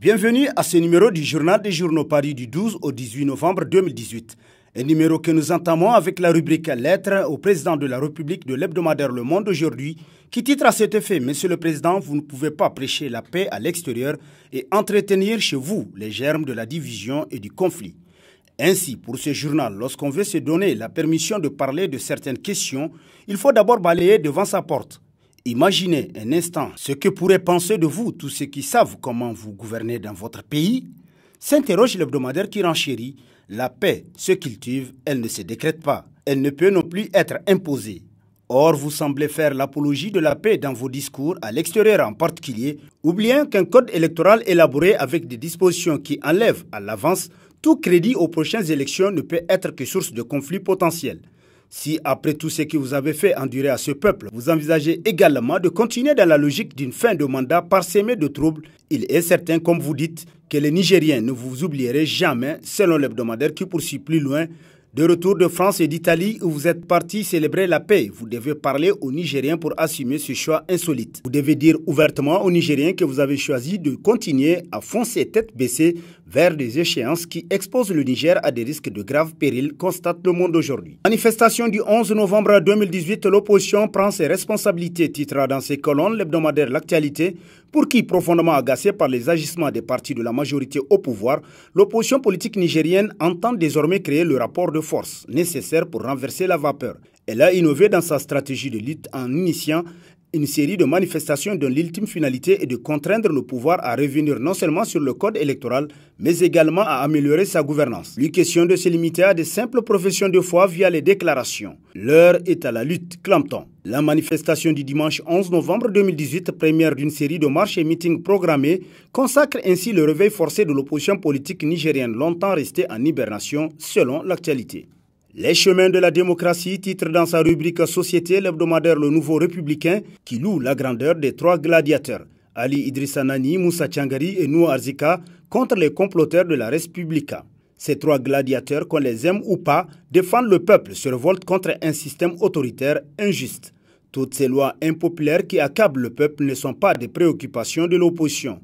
Bienvenue à ce numéro du Journal des Journaux Paris du 12 au 18 novembre 2018. Un numéro que nous entamons avec la rubrique Lettres au président de la République de l'hebdomadaire Le Monde aujourd'hui, qui titre à cet effet « Monsieur le Président, vous ne pouvez pas prêcher la paix à l'extérieur et entretenir chez vous les germes de la division et du conflit ». Ainsi, pour ce journal, lorsqu'on veut se donner la permission de parler de certaines questions, il faut d'abord balayer devant sa porte. Imaginez un instant ce que pourraient penser de vous tous ceux qui savent comment vous gouvernez dans votre pays. S'interroge l'hebdomadaire qui renchérit. La paix se cultive, elle ne se décrète pas. Elle ne peut non plus être imposée. Or, vous semblez faire l'apologie de la paix dans vos discours, à l'extérieur en particulier, oubliant qu'un code électoral élaboré avec des dispositions qui enlèvent à l'avance tout crédit aux prochaines élections ne peut être que source de conflits potentiels. Si, après tout ce que vous avez fait endurer à ce peuple, vous envisagez également de continuer dans la logique d'une fin de mandat parsemée de troubles, il est certain, comme vous dites, que les Nigériens ne vous oublierez jamais, selon l'hebdomadaire qui poursuit plus loin. De retour de France et d'Italie où vous êtes partis célébrer la paix, vous devez parler aux Nigériens pour assumer ce choix insolite. Vous devez dire ouvertement aux Nigériens que vous avez choisi de continuer à foncer tête baissée vers des échéances qui exposent le Niger à des risques de graves périls, constate le monde aujourd'hui. Manifestation du 11 novembre 2018, l'opposition prend ses responsabilités, titre dans ses colonnes l'hebdomadaire L'Actualité, pour qui, profondément agacée par les agissements des partis de la majorité au pouvoir, l'opposition politique nigérienne entend désormais créer le rapport de force nécessaire pour renverser la vapeur. Elle a innové dans sa stratégie de lutte en initiant une série de manifestations dont l'ultime finalité est de contraindre le pouvoir à revenir non seulement sur le code électoral, mais également à améliorer sa gouvernance. Lui question de se limiter à de simples professions de foi via les déclarations. L'heure est à la lutte, clame-t-on. La manifestation du dimanche 11 novembre 2018, première d'une série de marches et meetings programmés, consacre ainsi le réveil forcé de l'opposition politique nigérienne longtemps restée en hibernation, selon l'actualité. Les chemins de la démocratie, titre dans sa rubrique Société, l'hebdomadaire Le Nouveau Républicain, qui loue la grandeur des trois gladiateurs, Ali Idrissa Nani, Moussa Tchangari et Nour Arzika, contre les comploteurs de la Respublica. Ces trois gladiateurs, qu'on les aime ou pas, défendent le peuple, se révoltent contre un système autoritaire injuste. Toutes ces lois impopulaires qui accablent le peuple ne sont pas des préoccupations de l'opposition.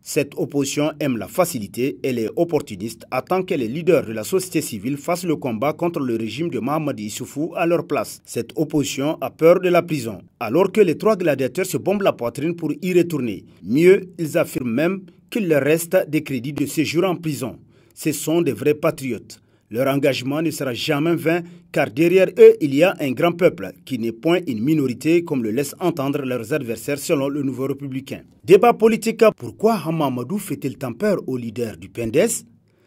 Cette opposition aime la facilité, elle est opportuniste, attend que les leaders de la société civile fassent le combat contre le régime de Mahamadou Issoufou à leur place. Cette opposition a peur de la prison, alors que les trois gladiateurs se bombent la poitrine pour y retourner. Mieux, ils affirment même qu'il leur reste des crédits de séjour en prison. Ce sont des vrais patriotes. Leur engagement ne sera jamais vain car derrière eux, il y a un grand peuple qui n'est point une minorité comme le laissent entendre leurs adversaires selon le Nouveau Républicain. Débat politique, pourquoi Hamamadou fait-il tant peur aux leaders du PNDS?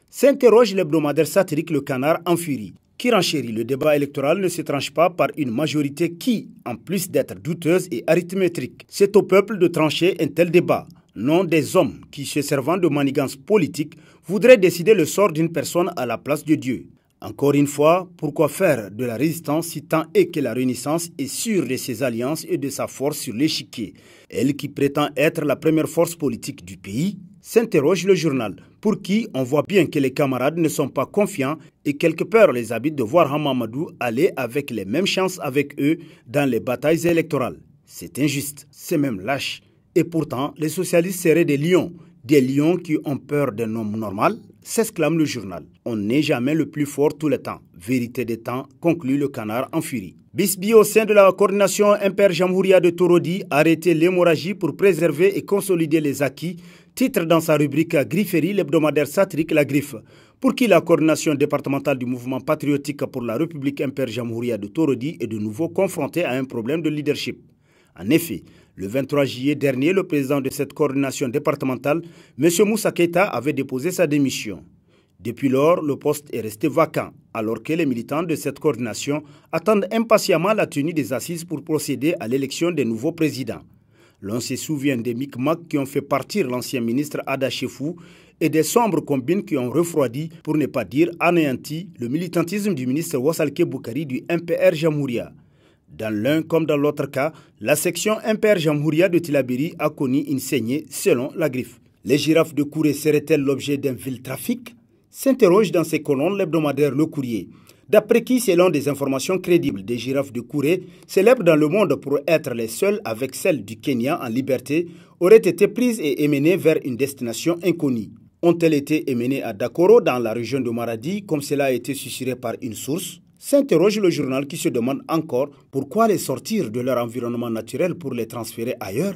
S'interroge l'hebdomadaire satirique Le Canard en furie, qui renchérit. Le débat électoral ne se tranche pas par une majorité qui, en plus d'être douteuse et arithmétique, c'est au peuple de trancher un tel débat. Non des hommes qui, se servant de manigances politiques, voudraient décider le sort d'une personne à la place de Dieu. Encore une fois, pourquoi faire de la résistance si tant est que la Renaissance est sûre de ses alliances et de sa force sur l'échiquier? Elle qui prétend être la première force politique du pays, s'interroge le journal, pour qui on voit bien que les camarades ne sont pas confiants et quelque peur les habite de voir Hamamadou aller avec les mêmes chances avec eux dans les batailles électorales. C'est injuste, c'est même lâche. Et pourtant, les socialistes seraient des lions qui ont peur d'un homme normal, s'exclame le journal. On n'est jamais le plus fort tout le temps. Vérité des temps, conclut Le Canard en furie. Bisbi au sein de la coordination Imper-Jamhouria de Torodi, arrêter l'hémorragie pour préserver et consolider les acquis, titre dans sa rubrique Grifferie, l'hebdomadaire satirique La Griffe, pour qui la coordination départementale du mouvement patriotique pour la République Imper-Jamhouria de Torodi est de nouveau confrontée à un problème de leadership. En effet, le 23 juillet dernier, le président de cette coordination départementale, M. Moussa Keita, avait déposé sa démission. Depuis lors, le poste est resté vacant, alors que les militants de cette coordination attendent impatiemment la tenue des assises pour procéder à l'élection des nouveaux présidents. L'on se souvient des micmacs qui ont fait partir l'ancien ministre Ada Chefou et des sombres combines qui ont refroidi, pour ne pas dire anéanti, le militantisme du ministre Wassalke Boukari du MPR Jamhouria. Dans l'un comme dans l'autre cas, la section Imper-Jamhouria de Tillabéri a connu une saignée selon La Griffe. Les girafes de Kouré seraient-elles l'objet d'un vil trafic? S'interroge dans ses colonnes l'hebdomadaire Le Courrier. d'après qui, selon des informations crédibles, des girafes de Kouré, célèbres dans le monde pour être les seules avec celles du Kenya en liberté, auraient été prises et émenées vers une destination inconnue. Ont-elles été émenées à Dakoro, dans la région de Maradi, comme cela a été susurré par une source? S'interroge le journal qui se demande encore pourquoi les sortir de leur environnement naturel pour les transférer ailleurs.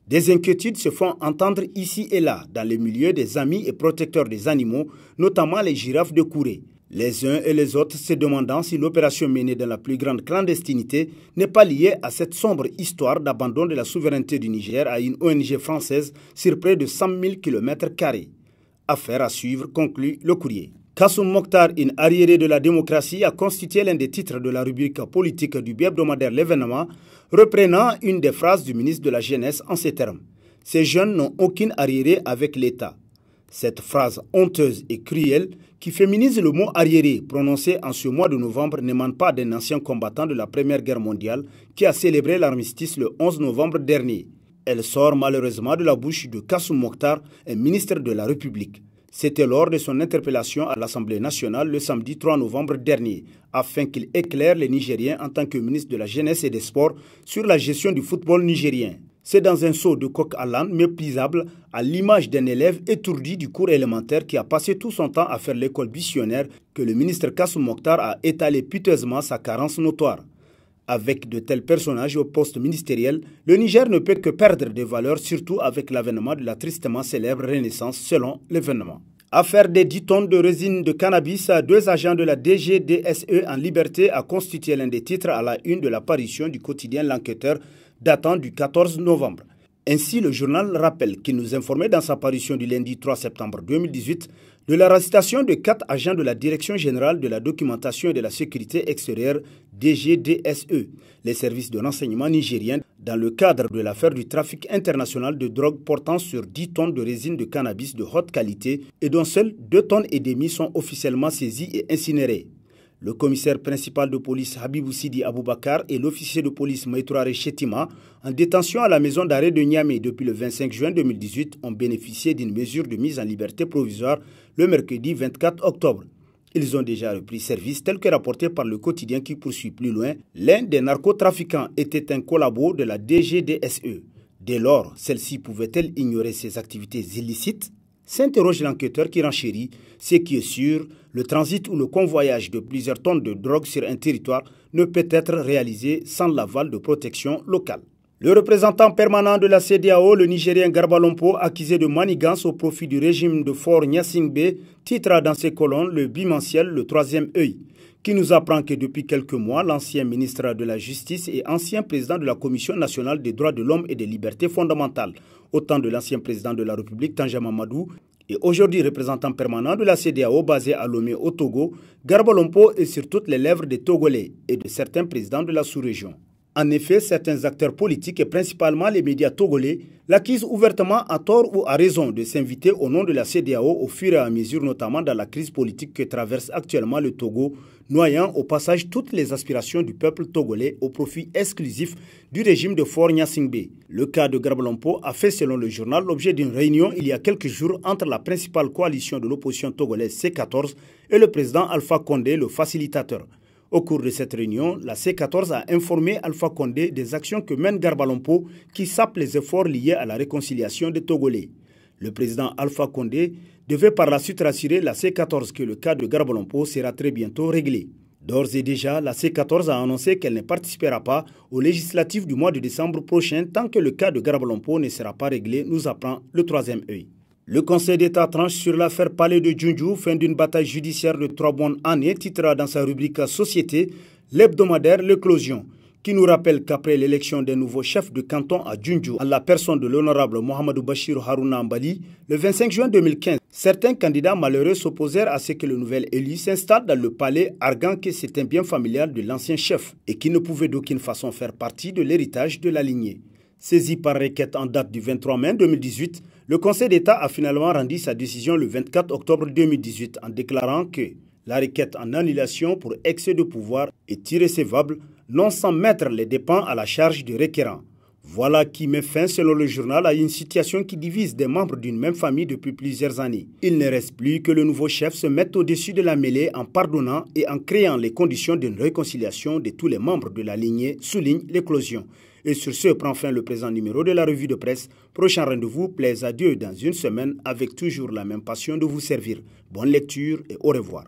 Des inquiétudes se font entendre ici et là, dans les milieux des amis et protecteurs des animaux, notamment les girafes de Kouré. Les uns et les autres se demandant si l'opération menée dans la plus grande clandestinité n'est pas liée à cette sombre histoire d'abandon de la souveraineté du Niger à une ONG française sur près de 100 000 km². Affaire à suivre, conclut le courrier. Kassoum Mokhtar, une arriérée de la démocratie, a constitué l'un des titres de la rubrique politique du bi-hebdomadaire L'Événement, reprenant une des phrases du ministre de la Jeunesse en ces termes. Ces jeunes n'ont aucune arriérée avec l'État. Cette phrase honteuse et cruelle qui féminise le mot arriéré prononcé en ce mois de novembre n'émane pas d'un ancien combattant de la Première Guerre mondiale qui a célébré l'armistice le 11 novembre dernier. Elle sort malheureusement de la bouche de Kassoum Mokhtar, un ministre de la République. C'était lors de son interpellation à l'Assemblée nationale le samedi 3 novembre dernier, afin qu'il éclaire les Nigériens en tant que ministre de la Jeunesse et des Sports sur la gestion du football nigérien. C'est dans un saut de coq à l'âne méprisable, à l'image d'un élève étourdi du cours élémentaire qui a passé tout son temps à faire l'école missionnaire, que le ministre Kassoum Mokhtar a étalé piteusement sa carence notoire. Avec de tels personnages au poste ministériel, le Niger ne peut que perdre des valeurs, surtout avec l'avènement de la tristement célèbre Renaissance selon L'Événement. Affaire des 10 tonnes de résine de cannabis à 2 agents de la DGDSE en liberté a constitué l'un des titres à la une de l'apparition du quotidien L'Enquêteur datant du 14 novembre. Ainsi, le journal rappelle qu'il nous informait dans sa parution du lundi 3 septembre 2018 de l'arrestation de 4 agents de la Direction générale de la documentation et de la sécurité extérieure DGDSE, les services de renseignement nigériens, dans le cadre de l'affaire du trafic international de drogue portant sur 10 tonnes de résine de cannabis de haute qualité et dont seules 2,5 tonnes sont officiellement saisies et incinérées. Le commissaire principal de police Habibou Sidi Aboubakar et l'officier de police Maïtourare Chetima, en détention à la maison d'arrêt de Niamey depuis le 25 juin 2018, ont bénéficié d'une mesure de mise en liberté provisoire le mercredi 24 octobre. Ils ont déjà repris service tel que rapporté par le quotidien qui poursuit plus loin. L'un des narcotrafiquants était un collabo de la DGDSE. Dès lors, celle-ci pouvait-elle ignorer ses activités illicites? S'interroge l'enquêteur qui renchérit. Ce qui est sûr, le transit ou le convoyage de plusieurs tonnes de drogue sur un territoire ne peut être réalisé sans l'aval de protection locale. Le représentant permanent de la CEDEAO, le Nigérien Garba Lompo, accusé de manigance au profit du régime de Faure Gnassingbé, titre dans ses colonnes le bimensuel Le Troisième œil, qui nous apprend que depuis quelques mois, l'ancien ministre de la Justice et ancien président de la Commission nationale des droits de l'homme et des libertés fondamentales, au temps de l'ancien président de la République, Tanja Mamadou, et aujourd'hui représentant permanent de la CEDEAO basé à Lomé au Togo, Garba Lompo est sur toutes les lèvres des Togolais et de certains présidents de la sous-région. En effet, certains acteurs politiques et principalement les médias togolais l'accusent ouvertement à tort ou à raison de s'inviter au nom de la CEDEAO au fur et à mesure, notamment dans la crise politique que traverse actuellement le Togo, noyant au passage toutes les aspirations du peuple togolais au profit exclusif du régime de Faure Gnassingbé. Le cas de Garba Lompo a fait, selon le journal, l'objet d'une réunion il y a quelques jours entre la principale coalition de l'opposition togolaise C14 et le président Alpha Condé, le facilitateur. Au cours de cette réunion, la C14 a informé Alpha Condé des actions que mène Garba Lompo qui sapent les efforts liés à la réconciliation des Togolais. Le président Alpha Condé devait par la suite rassurer la C14 que le cas de Garba Lompo sera très bientôt réglé. D'ores et déjà, la C14 a annoncé qu'elle ne participera pas aux législatives du mois de décembre prochain tant que le cas de Garba Lompo ne sera pas réglé, nous apprend le Troisième œil. Le Conseil d'État tranche sur l'affaire Palais de Djoundjou, fin d'une bataille judiciaire de 3 bonnes années, titre dans sa rubrique Société, l'hebdomadaire L'Éclosion, qui nous rappelle qu'après l'élection d'un nouveau chef de canton à Djoundjou, en la personne de l'honorable Mohamedou Bachir Harouna Ambali, le 25 juin 2015, certains candidats malheureux s'opposèrent à ce que le nouvel élu s'installe dans le palais, arguant que c'est un bien familial de l'ancien chef et qui ne pouvait d'aucune façon faire partie de l'héritage de la lignée. Saisi par requête en date du 23 mai 2018, le Conseil d'État a finalement rendu sa décision le 24 octobre 2018 en déclarant que la requête en annulation pour excès de pouvoir est irrécevable, non sans mettre les dépens à la charge du requérant. Voilà qui met fin, selon le journal, à une situation qui divise des membres d'une même famille depuis plusieurs années. Il ne reste plus que le nouveau chef se mette au-dessus de la mêlée en pardonnant et en créant les conditions d'une réconciliation de tous les membres de la lignée, souligne l'éclosion. Et sur ce prend fin le présent numéro de la revue de presse. Prochain rendez-vous, plaise à Dieu dans une semaine avec toujours la même passion de vous servir. Bonne lecture et au revoir.